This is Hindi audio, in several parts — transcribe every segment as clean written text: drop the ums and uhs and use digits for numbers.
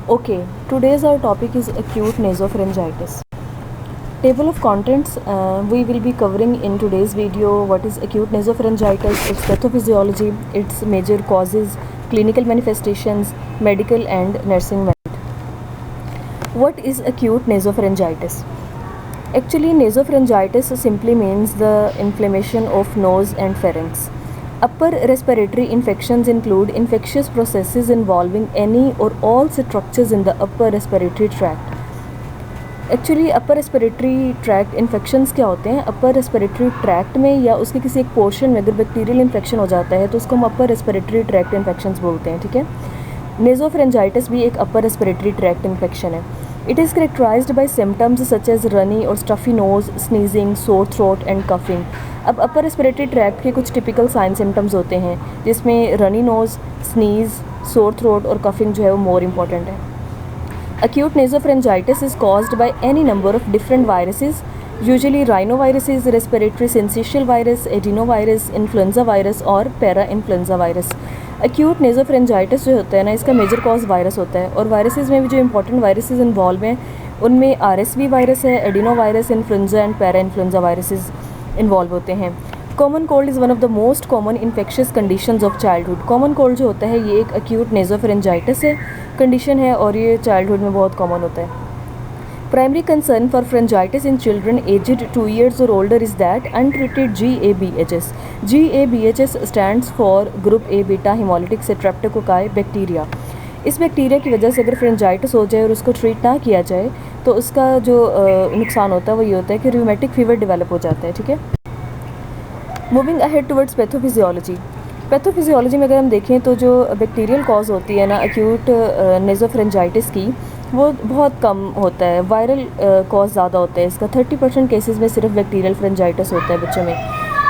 Okay, today's our topic is acute nasopharyngitis. Table of contents, we will be covering in today's video what is acute nasopharyngitis, its pathophysiology, its major causes, clinical manifestations, medical and nursing method. What is acute nasopharyngitis? Actually, nasopharyngitis simply means the inflammation of nose and pharynx. Upper respiratory infections include infectious processes involving any or all structures in the upper respiratory tract. Actually upper respiratory tract infections क्या होते हैं? अपर रेस्पिरेटरी ट्रैक्ट में या उसके किसी एक पोर्शन में अगर बैक्टीरियल इन्फेक्शन हो जाता है तो उसको हम अपर रेस्पिरेटरी ट्रैक्ट इन्फेक्शंस बोलते हैं, ठीक है। नेज़ोफेरेंजाइटिस भी एक अपर रेस्पिरेटरी ट्रैक्ट इन्फेक्शन है। It is characterised by symptoms such as runny और stuffy nose, sneezing, sore throat and coughing. अब अपर रेस्पिरेटरी ट्रैक्ट के कुछ टिपिकल साइन सिम्टम्स होते हैं जिसमें runny nose, sneeze, sore throat और कफिंग जो है वो मोर इम्पॉर्टेंट है। Acute nasopharyngitis is caused by any number of different viruses, usually rhinoviruses, respiratory syncytial virus, adenovirus, influenza virus और para-influenza virus. Acute nasopharyngitis जो होता है ना, इसका मेजर कॉज वायरस होता है और वायरसेस में भी जो इंपॉर्टेंट वायरसेस इन्वॉल्व हैं उनमें RSV वायरस है, adenovirus, influenza and para-influenza viruses involve होते हैं। Common cold is one of the most common infectious conditions of childhood. Common cold जो होता है ये एक acute nasopharyngitis है कंडीशन है और ये चाइल्डहुड में बहुत कॉमन होता है। Primary concern for pharyngitis in children aged 2 years और older is that untreated GABHS। GABHS stands for group A beta haemolytic streptococci bacteria. इस बैक्टीरिया की वजह से अगर फ्रेंजाइटिस हो जाए और उसको ट्रीट ना किया जाए तो उसका जो नुकसान होता है वो ये होता है कि रूमेटिक फीवर डेवलप हो जाता है, ठीक है। Moving ahead towards pathophysiology. Pathophysiology में अगर हम देखें तो जो बैक्टीरियल कॉज होती है ना एक्यूट नेज़ोफरेंजाइटिस की, वो बहुत कम होता है। वायरल कॉज ज़्यादा होता है इसका। 30% केसेस में सिर्फ बैक्टीरियल फ्रेंजाइटिस होता है बच्चों में।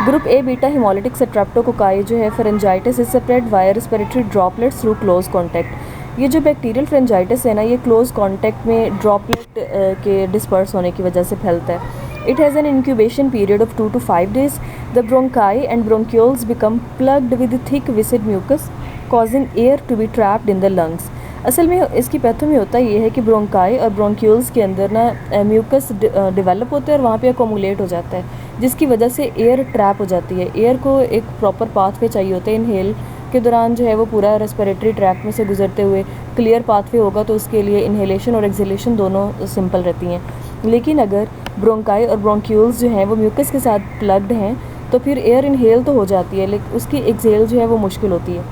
Group A beta haemolytic streptococci जो है pharyngitis is spread via respiratory droplets through close contact. ये जो बैक्टीरियल फ्रेंजाइटिस है ना, ये क्लोज कॉन्टैक्ट में ड्रॉपलेट के डिस्पर्स होने की वजह से फैलता है। It has an incubation period of 2 to 5 days. The bronchi and bronchioles become plugged with thick viscid mucus, causing air to be trapped in the lungs. असल में इसकी पैथो में होता ये है कि ब्रोंकाई और ब्रोंक्यूल्स के अंदर ना म्यूकस डेवलप होता है और वहाँ पे अकोमुलेट हो जाता है, जिसकी वजह से एयर ट्रैप हो जाती है। एयर को एक प्रॉपर पाथवे चाहिए होता है। इनहेल के दौरान जो है वो पूरा रेस्पिरेटरी ट्रैक्ट में से गुजरते हुए क्लियर पाथवे होगा तो उसके लिए इनहेलेशन और एक्सहेलेशन दोनों सिंपल रहती हैं। लेकिन अगर ब्रोंकाई और ब्रोंक्यूल्स जो हैं वो म्यूकस के साथ प्लग्ड हैं तो फिर एयर इनहेल तो हो जाती है लेकिन उसकी एक्सहेल जो है वो मुश्किल होती है।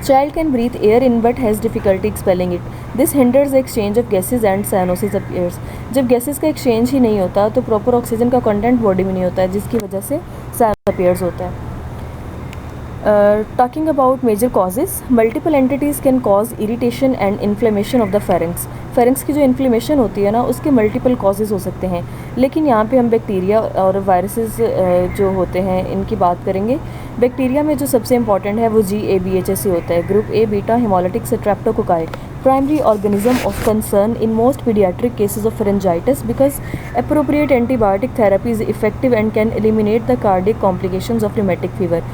Child can breathe air in but has difficulty expelling it. This hinders exchange of gases and cyanosis appears. जब गैसेज का एक्सचेंज ही नहीं होता तो प्रॉपर ऑक्सीजन का कंटेंट बॉडी में नहीं होता है, जिसकी वजह से साइनोसिस अपीयर्स होता है। Talking about major causes, multiple entities can cause irritation and inflammation of the pharynx. pharynx की जो इन्फ्लेमेशन होती है ना उसके मल्टीपल कॉजेज़ हो सकते हैं, लेकिन यहाँ पे हम बैक्टीरिया और वायरसेस जो होते हैं इनकी बात करेंगे। बैक्टीरिया में जो सबसे इंपॉर्टेंट है वो GABHS होता है, group A beta haemolytic streptococci, primary organism of concern in most pediatric cases of pharyngitis because appropriate antibiotic therapy is effective and can eliminate the cardiac complications of rheumatic fever.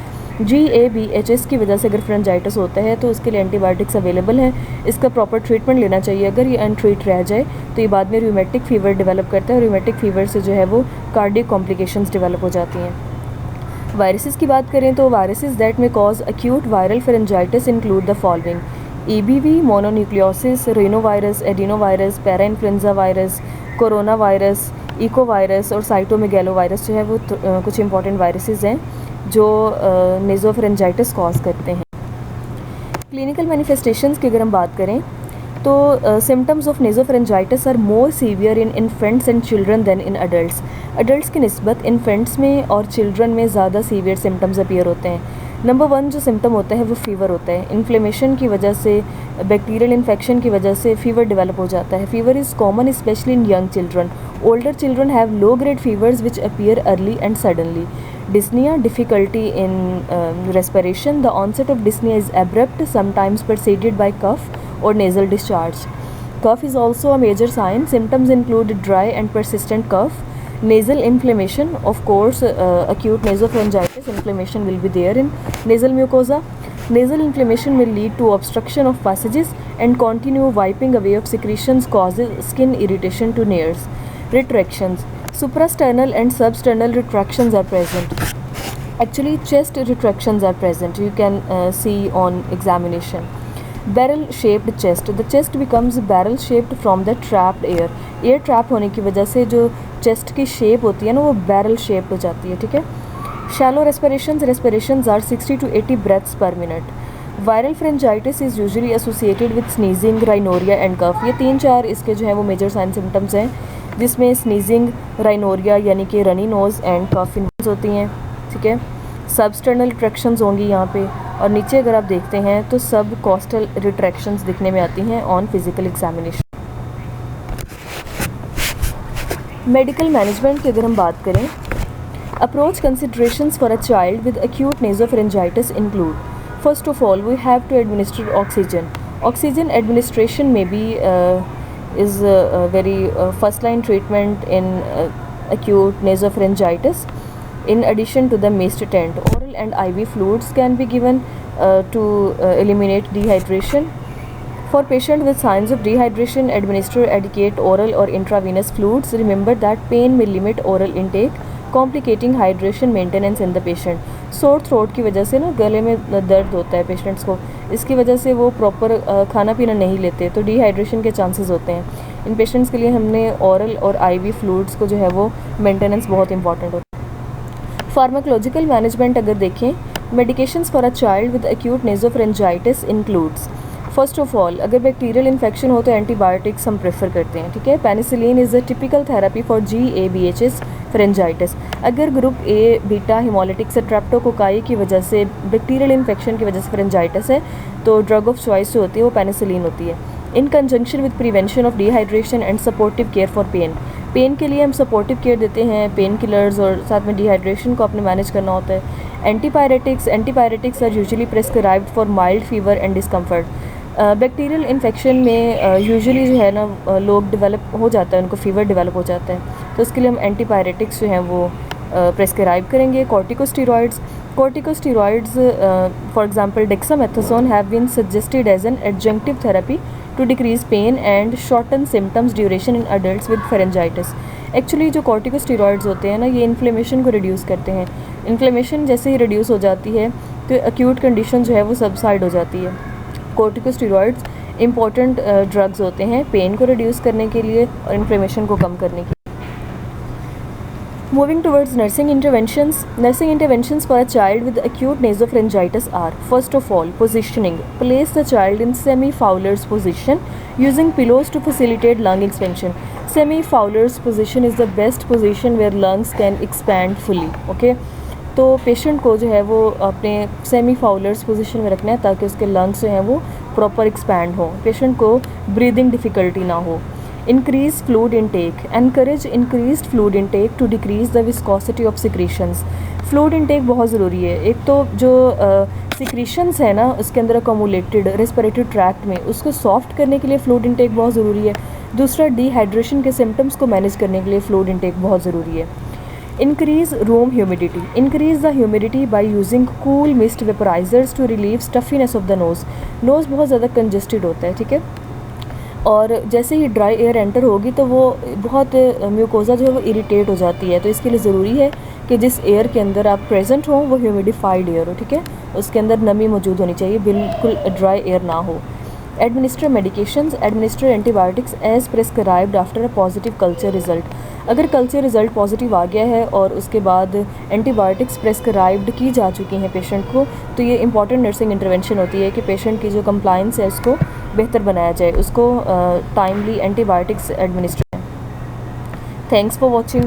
GABHS की वजह से अगर फ्रेंजाइटिस होता है तो उसके लिए एंटीबायोटिक्स अवेलेबल हैं। इसका प्रॉपर ट्रीटमेंट लेना चाहिए। अगर ये अनट्रीट रह जाए तो ये बाद में रूमेटिक फीवर डेवलप करता है। रूमेटिक फीवर से जो है वो कार्डियक कॉम्प्लिकेशंस डेवलप हो जाती हैं। वायरसेस की बात करें तो viruses that may cause acute viral pharyngitis include the following: EBV, mononucleosis, rhinovirus, adenovirus, parainfluenza virus, corona virus, echovirus और साइटोमेगैलो वायरस जो है वो कुछ इंपॉर्टेंट वायरसेस हैं जो नेज़ोफरेंजाइटिस कॉज करते हैं। क्लिनिकल मैनिफेस्टेशंस की अगर हम बात करें तो symptoms of nasopharyngitis are more severe in infants and children than in adults. Adults की निस्बत इन्फेंट्स में और चिल्ड्रन में ज़्यादा सीवियर सिम्टम्स अपीयर होते हैं। नंबर 1 जो सिम्टम होता है वो फीवर होता है। इन्फ्लेमेशन की वजह से, बैक्टीरियल इन्फेक्शन की वजह से फीवर डेवलप हो जाता है। Fever is common specially in young children. Older children have low grade fevers which appear early and suddenly. Dyspnea, difficulty in respiration. The onset of dyspnea is abrupt, sometimes preceded by cough or nasal discharge. Cough is also a major sign. Symptoms include dry and persistent cough. Nasal inflammation, of course, acute nasopharyngitis inflammation will be there in nasal mucosa. Nasal inflammation may lead to obstruction of passages and continue wiping away of secretions causes skin irritation to nares. Retractions. Suprasternal and substernal retractions are present. Actually, chest retractions are present. You can see on examination. Barrel-shaped chest. The chest becomes barrel-shaped from the trapped air. Air trap होने की वजह से जो चेस्ट की शेप होती है ना वो बैरल शेप्ड हो जाती है, ठीक है. Shallow respirations are 60 to 80 breaths per minute. Viral pharyngitis is usually associated with sneezing, rhinorrhoea and cough. ये 3-4 इसके जो है वो मेजर साइन सिम्टम्स हैं, जिसमें स्नीजिंग, राइनोरिया यानी कि runny nose and cough involve होती हैं, ठीक है. सबस्टर्नल रिट्रैक्शंस होंगी यहाँ पे, और नीचे अगर आप देखते हैं तो सब कोस्टल रिट्रैक्शंस दिखने में आती हैं on physical examination. Medical management की अगर हम बात करें, approach considerations for a child with acute nasopharyngitis include, first of all we have to administer oxygen administration may be is a very first line treatment in acute nasopharyngitis. In addition to the mist tent, oral and IV fluids can be given to eliminate dehydration. For patients with signs of dehydration, administer adequate oral or intravenous fluids. Remember that pain may limit oral intake, complicating hydration maintenance in the patient. Sore throat की वजह से ना गले में दर्द होता है पेशेंट्स को, इसकी वजह से वो प्रॉपर खाना पीना नहीं लेते तो डिहाइड्रेशन के चांसेस होते हैं. इन पेशेंट्स के लिए हमने ओरल और IV फ्लूइड्स को जो है वो मेंटेनेंस बहुत इंपॉर्टेंट होता है. फार्माकोलॉजिकल मैनेजमेंट अगर देखें, medications for a child with acute nasopharyngitis includes, first of all अगर बैक्टीरियल इन्फेक्शन हो तो एंटीबायोटिक्स हम प्रेफर करते हैं, ठीक है. Penicillin is a typical therapy for GABHS pharyngitis. अगर group A beta haemolytic streptococci की वजह से बैक्टीरियल इन्फेक्शन की वजह से फ्रेंजाइटिस है तो ड्रग ऑफ चॉइस जो होती है वो पेनिसिलिन होती है. In conjunction with prevention of dehydration and supportive care for pain के लिए हम सपोर्टिव केयर देते हैं, पेन किलर्स, और साथ में डिहाइड्रेशन को अपने मैनेज करना होता है. Antipyretics are usually prescribed for mild fever and discomfort. Bacterial infection में यूजुअली जो है ना लोग डेवलप हो जाता है, उनको फीवर डेवलप हो जाता है, तो उसके लिए हम एंटीपायरेटिक्स जो हैं वो प्रेस्क्राइब करेंगे. Corticosteroids for example dexamethasone have been suggested as an adjunctive therapy to decrease pain and shorten symptoms duration in adults with pharyngitis. Actually जो कॉर्टिकोस्टेरॉइड्स होते हैं ना ये इन्फ्लेमेशन को रिड्यूस करते हैं. इन्फ्लेमेशन जैसे ही रिड्यूस हो जाती है तो एक्यूट कंडीशन जो है वो सबसाइड हो जाती है. कॉर्टिकोस्टेरॉइड्स इंपॉर्टेंट ड्रग्स होते हैं पेन को रिड्यूस करने के लिए और इन्फ्लेमेशन को कम करने के लिए. Moving towards nursing interventions for a child with acute nasopharyngitis are, first of all, positioning. Place the child in semi-Fowler's position using pillows to facilitate lung expansion. Semi-Fowler's position is the best position where lungs can expand fully. Okay? तो पेशेंट को जो है वो अपने सेमी फाउलर्स पोजीशन में रखना है ताकि उसके लंग्स जो हैं वो प्रॉपर एक्सपैंड हो, पेशेंट को ब्रीदिंग डिफ़िकल्टी ना हो. Increase fluid intake. Encourage increased fluid intake to decrease the viscosity of secretions. Fluid intake बहुत ज़रूरी है. एक तो जो सिक्रीशंस है ना उसके अंदर अकोमुलेटेड रेस्पिरेटरी ट्रैक्ट में, उसको सॉफ्ट करने के लिए फ्लूइड इनटेक बहुत ज़रूरी है. दूसरा, डिहाइड्रेशन के सिम्टम्स को मैनेज करने के लिए फ्लूइड इनटेक बहुत ज़रूरी है. Increase room humidity. Increase the humidity by using cool mist vaporizers to relieve stuffiness of the nose. Nose बहुत ज़्यादा congested होता है, ठीक है, और जैसे ही ड्राई एयर एंटर होगी तो वो बहुत म्यूकोजा जो है वो इरिटेट हो जाती है. तो इसके लिए ज़रूरी है कि जिस एयर के अंदर आप प्रेजेंट हो वो ह्यूमिडिफाइड एयर हो, ठीक है, उसके अंदर नमी मौजूद होनी चाहिए, बिल्कुल ड्राई एयर ना हो. Administer medications. Administer antibiotics as prescribed after a positive culture result. अगर कल्चर रिज़ल्ट पॉजिटिव आ गया है और उसके बाद एंटीबायोटिक्स प्रेस्क्राइब्ड की जा चुकी हैं पेशेंट को, तो ये इंपॉर्टेंट नर्सिंग इंटरवेंशन होती है कि पेशेंट की जो कंप्लाइंस है उसको बेहतर बनाया जाए, उसको timely antibiotics administer. Thanks for watching.